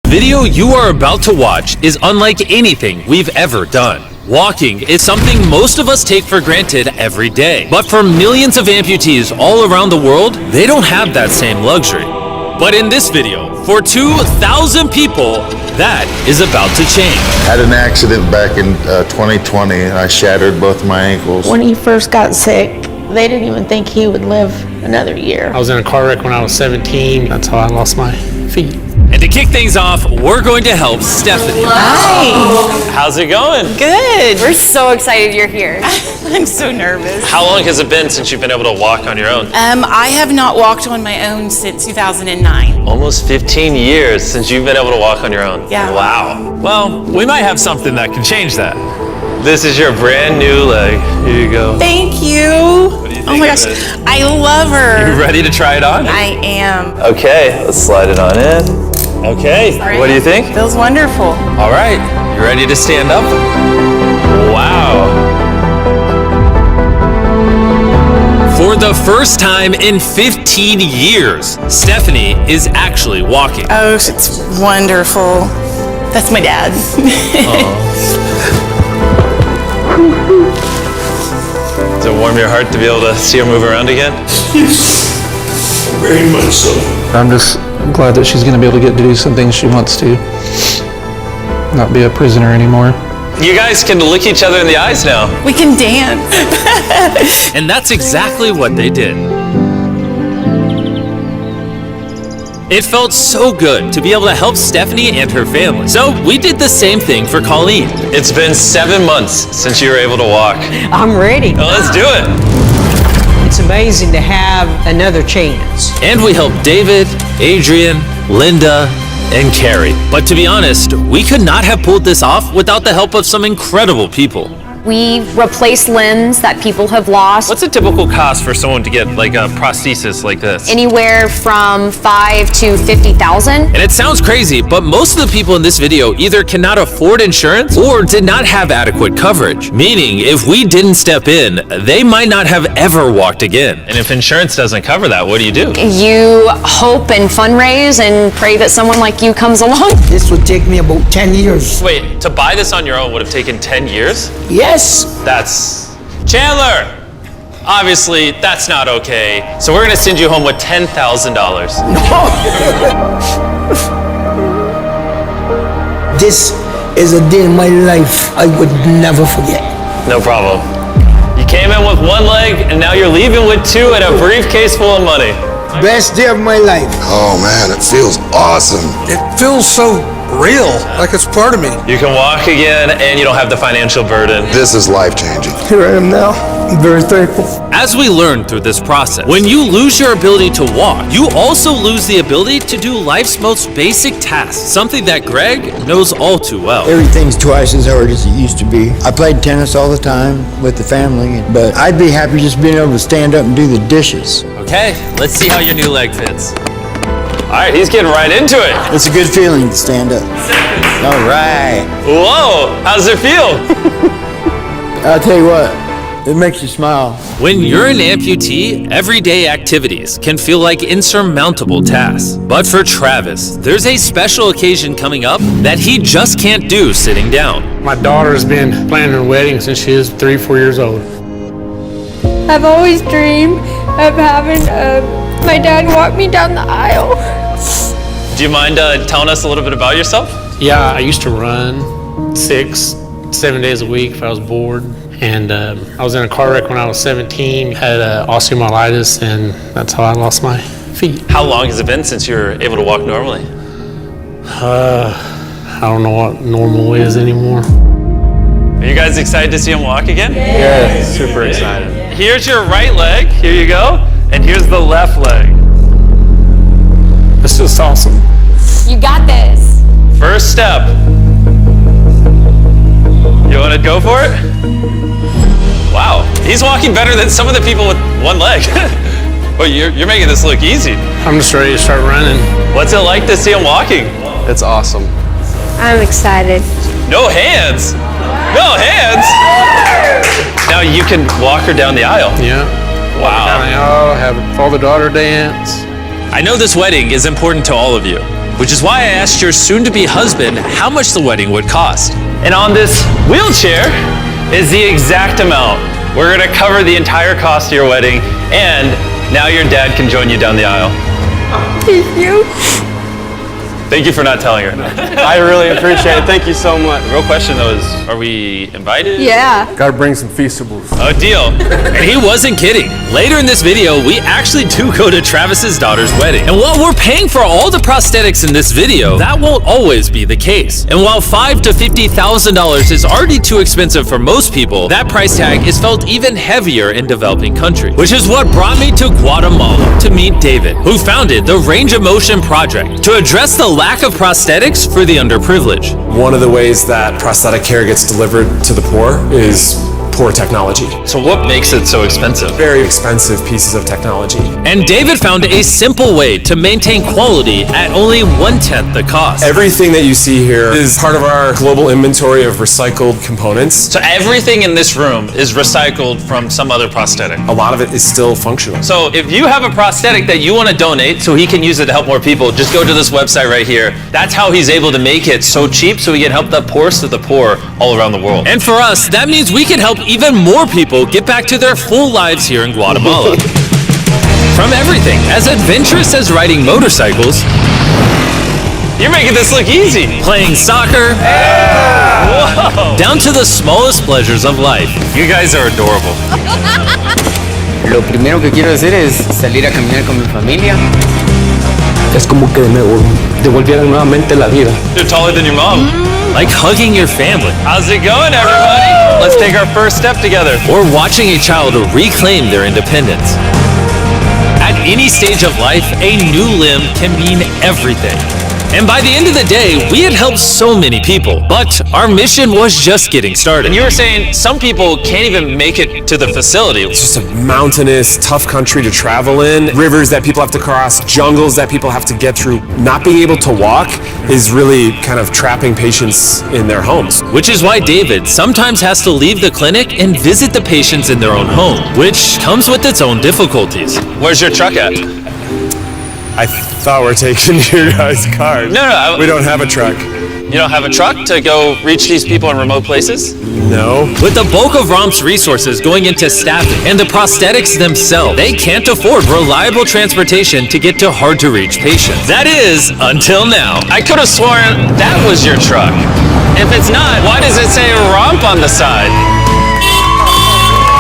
Video you are about to watch is unlike anything we've ever done. Walking is something most of us take for granted every day. But for millions of amputees all around the world, they don't have that same luxury. But in this video, for 2,000 people, that is about to change. Had an accident back in 2020 and I shattered both my ankles. When he first got sick, they didn't even think he would live another year. I was in a car wreck when I was 17. That's how I lost my feet. And to kick things off, we're going to help Stephanie. Hi. How's it going? Good. We're so excited you're here. I'm so nervous. How long has it been since you've been able to walk on your own? I have not walked on my own since 2009. Almost 15 years since you've been able to walk on your own. Yeah. Wow. Well, we might have something that can change that. This is your brand new leg. Here you go. Thank you. What do you think Oh my of gosh, it? I love her. You ready to try it on? I am. Okay, let's slide it on in. Okay, what do you think? Feels wonderful. All right, you ready to stand up? Wow. For the first time in 15 years, Stephanie is actually walking. Oh, it's wonderful. That's my dad. Does it warm your heart to be able to see her move around again? Very much so. I'm just glad that she's going to be able to get to do some things she wants to. Not be a prisoner anymore. You guys can look each other in the eyes now. We can dance. And that's exactly what they did. It felt so good to be able to help Stephanie and her family. So we did the same thing for Colleen. It's been 7 months since you were able to walk. I'm ready. Well, let's do it. It's amazing to have another chance. And we helped David, Adrian, Linda, and Carrie. But to be honest, we could not have pulled this off without the help of some incredible people. We replace limbs that people have lost. What's a typical cost for someone to get like a prosthesis like this? Anywhere from $5,000 to $50,000. And it sounds crazy, but most of the people in this video either cannot afford insurance or did not have adequate coverage. Meaning, if we didn't step in, they might not have ever walked again. And if insurance doesn't cover that, what do? You hope and fundraise and pray that someone like you comes along. This would take me about 10 years. Wait, to buy this on your own would have taken 10 years? Yes. That's... Chandler! Obviously, that's not okay. So we're gonna send you home with $10,000. This is a day in my life I would never forget. No problem. You came in with one leg, and now you're leaving with two and a briefcase full of money. Best day of my life. Oh man, it feels awesome. It feels so real, like it's part of me. You can walk again, and you don't have the financial burden. This is life-changing. Here I am now. I'm very thankful. As we learned through this process, when you lose your ability to walk, you also lose the ability to do life's most basic tasks, something that Greg knows all too well. Everything's twice as hard as it used to be. I played tennis all the time with the family, but I'd be happy just being able to stand up and do the dishes. Okay, let's see how your new leg fits. All right, he's getting right into it. It's a good feeling to stand up. All right. Whoa, how does it feel? I'll tell you what, it makes you smile. When you're an amputee, everyday activities can feel like insurmountable tasks. But for Travis, there's a special occasion coming up that he just can't do sitting down. My daughter's been planning her wedding since she was 3-4 years old. I've always dreamed of having my dad walk me down the aisle. Do you mind telling us a little bit about yourself? Yeah, I used to run 6-7 days a week if I was bored. And I was in a car wreck when I was 17, had osteomyelitis, and that's how I lost my feet. How long has it been since you were able to walk normally? I don't know what normal is anymore. Are you guys excited to see him walk again? Yeah, super excited. Here's your right leg, here you go, and here's the left leg. It's just awesome. You got this. First step. You want to go for it? Wow, he's walking better than some of the people with one leg. Well, you're making this look easy. I'm just ready to start running. What's it like to see him walking? It's awesome. I'm excited. No hands. No hands. Now you can walk her down the aisle. Yeah. Wow. Have father-daughter dance. I know this wedding is important to all of you, which is why I asked your soon-to-be husband how much the wedding would cost. And on this wheelchair is the exact amount. We're gonna cover the entire cost of your wedding, and now your dad can join you down the aisle. Thank you. Thank you for not telling her. I really appreciate it. Thank you so much. The real question though is, are we invited? Yeah. Gotta bring some feastables. A deal. And he wasn't kidding. Later in this video, we actually do go to Travis's daughter's wedding. And while we're paying for all the prosthetics in this video, that won't always be the case. And while $5,000 to $50,000 is already too expensive for most people, that price tag is felt even heavier in developing countries. Which is what brought me to Guatemala to meet David, who founded the Range of Motion Project to address the lack of prosthetics for the underprivileged. One of the ways that prosthetic care gets delivered to the poor is poor technology. So what makes it so expensive? Very expensive pieces of technology. And David found a simple way to maintain quality at only 1/10 the cost. Everything that you see here is part of our global inventory of recycled components. So everything in this room is recycled from some other prosthetic. A lot of it is still functional. So if you have a prosthetic that you want to donate so he can use it to help more people, just go to this website right here. That's how he's able to make it so cheap so he can help the poorest of the poor all around the world. And for us, that means we can help even more people get back to their full lives here in Guatemala. From everything as adventurous as riding motorcycles, You're making this look easy. playing soccer, Whoa. down to the smallest pleasures of life. You guys are adorable. Lo primero que quiero hacer es salir a caminar con mi familia. Es como que me devolvieran nuevamente la vida. You're taller than your mom. Like hugging your family. How's it going, everybody? Let's take our first step together. Or watching a child reclaim their independence. At any stage of life, a new limb can mean everything. And by the end of the day, we had helped so many people, but our mission was just getting started. And you were saying some people can't even make it to the facility. It's just a mountainous, tough country to travel in. Rivers that people have to cross, jungles that people have to get through. Not being able to walk is really kind of trapping patients in their homes. Which is why David sometimes has to leave the clinic and visit the patients in their own home, which comes with its own difficulties. Where's your truck at? I thought we're taking your guys' cars. No. We don't have a truck. You don't have a truck to go reach these people in remote places? No. With the bulk of ROM's resources going into staffing and the prosthetics themselves, they can't afford reliable transportation to get to hard-to-reach patients. That is, until now. I could have sworn that was your truck. If it's not, why does it say ROMP on the side?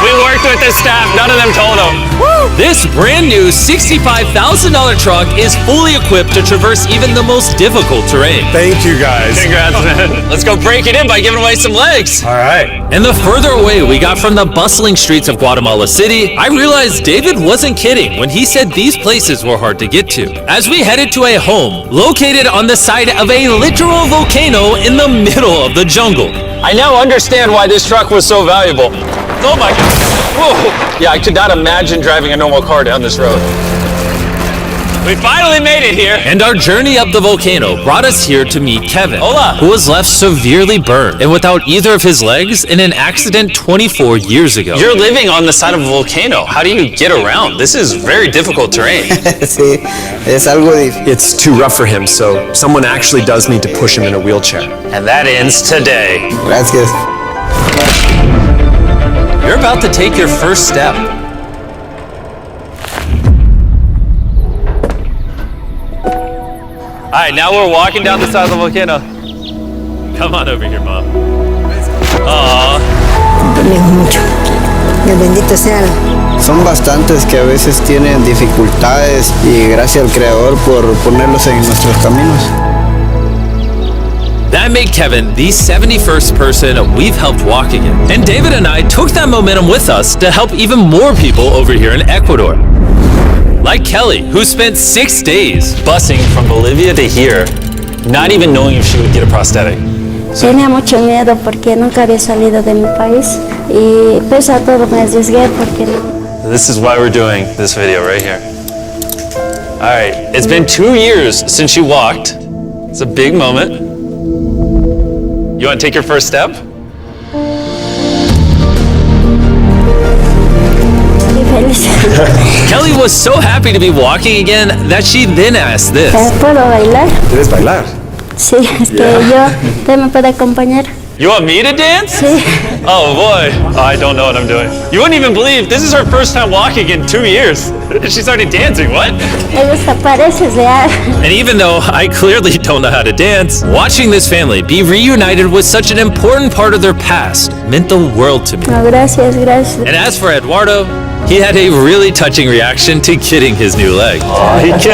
We worked with the staff, none of them told them. This brand new $65,000 truck is fully equipped to traverse even the most difficult terrain. Thank you, guys. Congrats, man. Let's go break it in by giving away some legs. All right. And the further away we got from the bustling streets of Guatemala City, I realized David wasn't kidding when he said these places were hard to get to. As we headed to a home located on the side of a literal volcano in the middle of the jungle. I now understand why this truck was so valuable. Oh my God. Whoa. Yeah, I could not imagine driving a normal car down this road. We finally made it here. And our journey up the volcano brought us here to meet Kevin, Hola. who was left severely burned and without either of his legs in an accident 24 years ago. You're living on the side of a volcano. How do you get around? This is very difficult terrain. Sí, es algo difícil. It's too rough for him, so someone actually does need to push him in a wheelchair. And that ends today. Gracias. You're about to take your first step. All right, now we're walking down the side of the volcano. Come on over here, Mom. Aww. mucho. Dios bendito sea. Son bastantes que a veces tienen dificultades y gracias al Creador por ponerlos en nuestros caminos. That made Kevin the 71st person we've helped walk again. And David and I took that momentum with us to help even more people over here in Ecuador. Like Kelly, who spent 6 days busing from Bolivia to here, not even knowing if she would get a prosthetic. Tenía mucho miedo porque nunca había salido de mi país y pues a todo me arriesgué porque no. This is why we're doing this video right here. All right, it's been 2 years since you walked. It's a big moment. You want to take your first step? feliz. Kelly was so happy to be walking again that she then asked this. ¿Puedo bailar? ¿Quieres bailar? Sí, es que usted me puede acompañar. You want me to dance? Sí. Oh boy, I don't know what I'm doing. You wouldn't even believe this is her first time walking in 2 years. She's already dancing, what? Me gusta, pareces real. And even though I clearly don't know how to dance, watching this family be reunited with such an important part of their past meant the world to me. No, gracias, gracias. And as for Eduardo, he had a really touching reaction to getting his new leg. He kissed